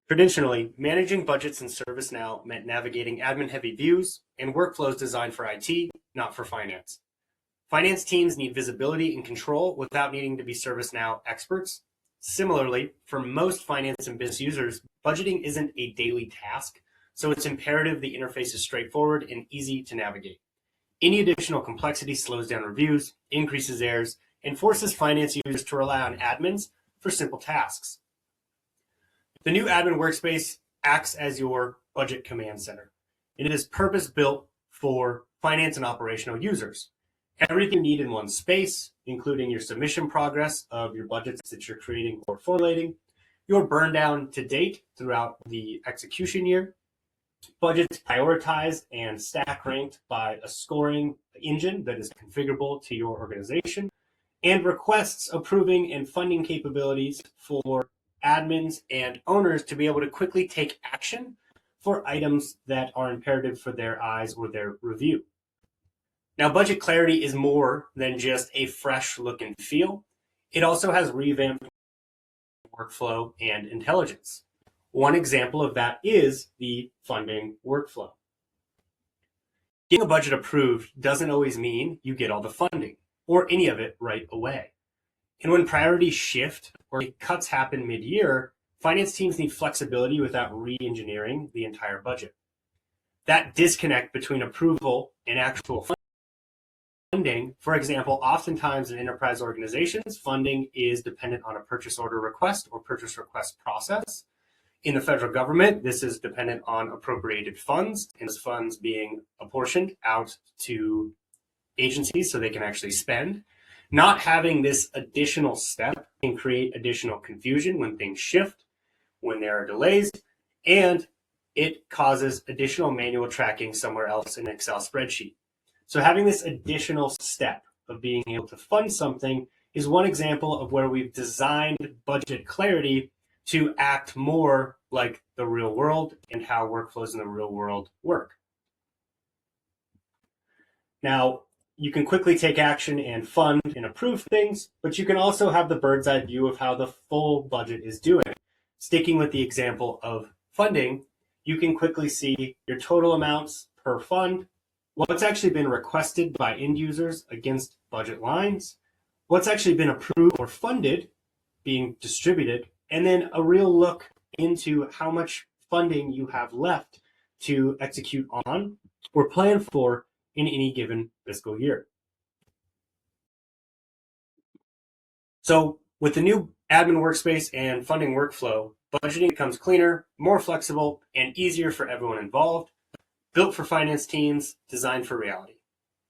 Traditionally, managing budgets in ServiceNow meant navigating admin-heavy views and workflows designed for IT, not for finance. Finance teams need visibility and control without needing to be ServiceNow experts. Similarly, for most finance and business users, budgeting isn't a daily task, so it's imperative the interface is straightforward and easy to navigate. Any additional complexity slows down reviews, increases errors, and forces finance users to rely on admins for simple tasks. The new admin workspace acts as your budget command center. It is purpose-built for finance and operational users. Everything you need in one space, including your submission progress of your budgets that you're creating or formulating, your burn down to date throughout the execution year, budgets prioritized and stack ranked by a scoring engine that is configurable to your organization, and requests approving and funding capabilities for admins and owners to be able to quickly take action for items that are imperative for their eyes or their review. Now, budget clarity is more than just a fresh look and feel. It also has revamped workflow and intelligence. One example of that is the funding workflow. Getting a budget approved doesn't always mean you get all the funding or any of it right away. And when priorities shift or cuts happen mid-year, finance teams need flexibility without re-engineering the entire budget. That disconnect between approval and actual funding, for example, oftentimes in enterprise organizations, funding is dependent on a purchase order request or purchase request process. In the federal government, this is dependent on appropriated funds, and those funds being apportioned out to agencies so they can actually spend. Not having this additional step can create additional confusion when things shift, when there are delays, and it causes additional manual tracking somewhere else in an Excel spreadsheet. So having this additional step of being able to fund something is one example of where we've designed budget clarity to act more like the real world and how workflows in the real world work. Now, you can quickly take action and fund and approve things, but you can also have the bird's eye view of how the full budget is doing. Sticking with the example of funding, you can quickly see your total amounts per fund, what's actually been requested by end users against budget lines, what's actually been approved or funded being distributed, and then a real look into how much funding you have left to execute on or plan for in any given fiscal year. So with the new admin workspace and funding workflow, budgeting becomes cleaner, more flexible, and easier for everyone involved, built for finance teams, designed for reality.